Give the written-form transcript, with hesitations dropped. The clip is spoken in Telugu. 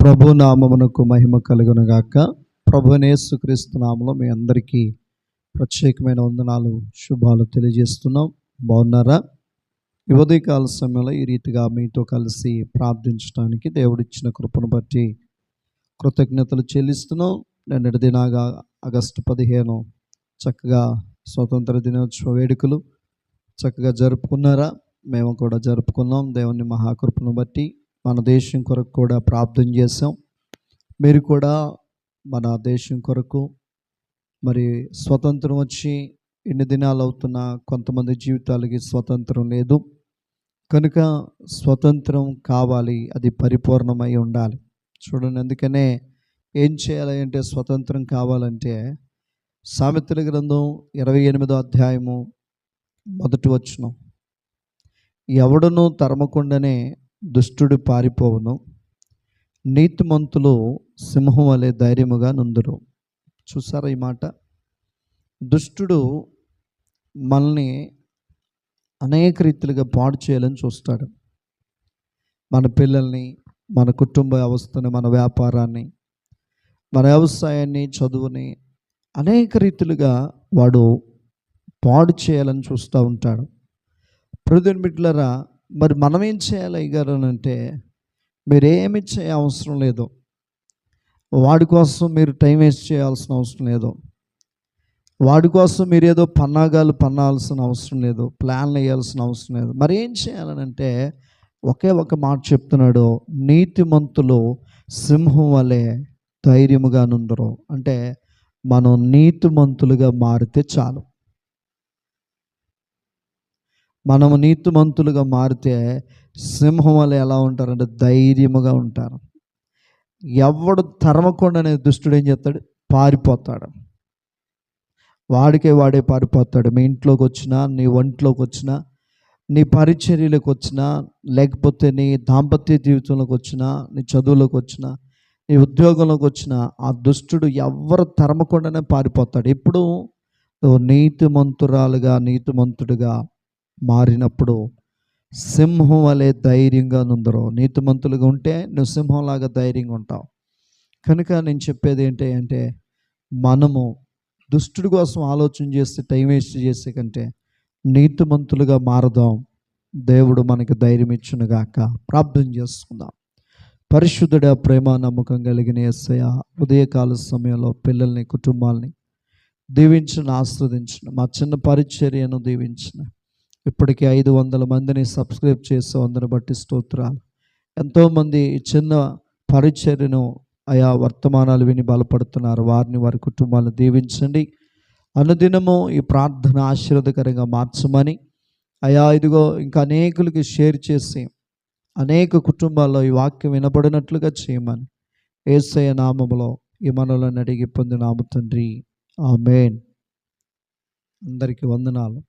ప్రభు నామమునకు మహిమ కలుగునుగాక. ప్రభువైన యేసుక్రీస్తు నామములో మీ అందరికీ ప్రత్యేకమైన వందనాలు, శుభాలు తెలియజేస్తున్నాం. బాగున్నారా? ఈ ఉదయకాల సమయంలో ఈ రీతిగా మీతో కలిసి ప్రార్థించడానికి దేవుడిచ్చిన కృపను బట్టి కృతజ్ఞతలు చెల్లిస్తున్నాం. నిన్నటి దినాగా ఆగస్టు 15 చక్కగా స్వతంత్ర దినోత్సవ వేడుకలు చక్కగా జరుపుకున్నారా? మేము కూడా జరుపుకున్నాం. దేవుని మహాకృపను బట్టి మన దేశం కొరకు కూడా ప్రార్థన చేసాం. మీరు కూడా మన దేశం కొరకు, మరి స్వతంత్రం వచ్చి ఎన్ని దినాలు అవుతున్నా కొంతమంది జీవితాలకి స్వతంత్రం లేదు కనుక స్వతంత్రం కావాలి, అది పరిపూర్ణమై ఉండాలి. చూడండి, అందుకనే ఏం చేయాలి అంటే, స్వతంత్రం కావాలంటే సామెతల గ్రంథం 28వ అధ్యాయము 1వ వచనం, ఎవడును తరమకుండానే దుష్టుడు పారిపోవును, నీతిమంతులు సింహం వలె ధైర్యముగా నుందురు. చూసారా ఈ మాట? దుష్టుడు మనల్ని అనేక రీతిలుగా పాడు చేయాలని చూస్తాడు. మన పిల్లల్ని, మన కుటుంబ వ్యవస్థని, మన వ్యాపారాన్ని, మన వ్యవసాయాన్ని, చదువుని అనేక రీతిలుగా వాడు పాడు చేయాలని చూస్తూ ఉంటాడు. ప్రియమైన బిడ్డలారా, మరి మనం ఏం చేయాలి అయ్యగారు అంటే, మీరేమి చేయ అవసరం లేదు. వాడి కోసం మీరు టైం వేస్ట్ చేయాల్సిన అవసరం లేదు. వాడి కోసం మీరు ఏదో పన్నాగాలు పన్నాల్సిన అవసరం లేదు, ప్లాన్లు వేయాల్సిన అవసరం లేదు. మరి ఏం చేయాలనంటే, ఒకే ఒక మాట చెప్తున్నాడు, నీతిమంతులు సింహం వలె ధైర్యముగా నుందరు. అంటే మనం నీతిమంతులుగా మారితే చాలు. మనము నీతిమంతులుగా మారితే సింహం వల్ల ఎలా ఉంటారంటే ధైర్యముగా ఉంటారు. ఎవడు తరమకుండానే దుష్టుడు ఏం చేస్తాడు? పారిపోతాడు. వాడే పారిపోతాడు. మీ ఇంట్లోకి వచ్చినా, నీ ఒంట్లోకి వచ్చినా, నీ పరిచర్యలకు వచ్చినా, లేకపోతే నీ దాంపత్య జీవితంలోకి వచ్చినా, నీ చదువులోకి వచ్చినా, నీ ఉద్యోగంలోకి వచ్చినా, ఆ దుష్టుడు ఎవరు తరమకుండానే పారిపోతాడు. ఎప్పుడు నీతిమంతురాలుగా, నీతిమంతుడిగా మారినప్పుడు సింహం వలె ధైర్యంగా నుందరు. నీతిమంతులుగా ఉంటే నువ్వు సింహంలాగా ధైర్యంగా ఉంటావు. కనుక నేను చెప్పేది ఏంటి అంటే, మనము దుష్టుడి కోసం ఆలోచన చేస్తే, టైం వేస్ట్ చేసే కంటే నీతిమంతులుగా మారదాం. దేవుడు మనకి ధైర్యం ఇచ్చునుగాక. ప్రార్థన చేసుకుందాం. పరిశుద్ధుడా, ప్రేమ నమ్మకం కలిగిన యేసయ్య, ఉదయకాల సమయంలో పిల్లల్ని, కుటుంబాలని దీవించిన, ఆస్వాదించిన, మా చిన్న పరిచర్యను దీవించిన, ఇప్పటికీ 500 మందిని సబ్స్క్రైబ్ చేసే అందరిని బట్టి స్తోత్రాలు. ఎంతోమంది చిన్న పరిచర్యను ఆయా వర్తమానాలు విని బలపడుతున్నారు. వారిని, వారి కుటుంబాలను దీవించండి. అనుదినము ఈ ప్రార్థన ఆశీర్వాదకరంగా మార్చమని, ఇదిగో ఇంకా అనేకులకి షేర్ చేసి అనేక కుటుంబాల్లో ఈ వాక్యం వినబడినట్లుగా చేయమని యేసయ్య నామములో ఈ మనవులను అడిగి పొందినాము తండ్రి. ఆమేన్. అందరికీ వందనాలు.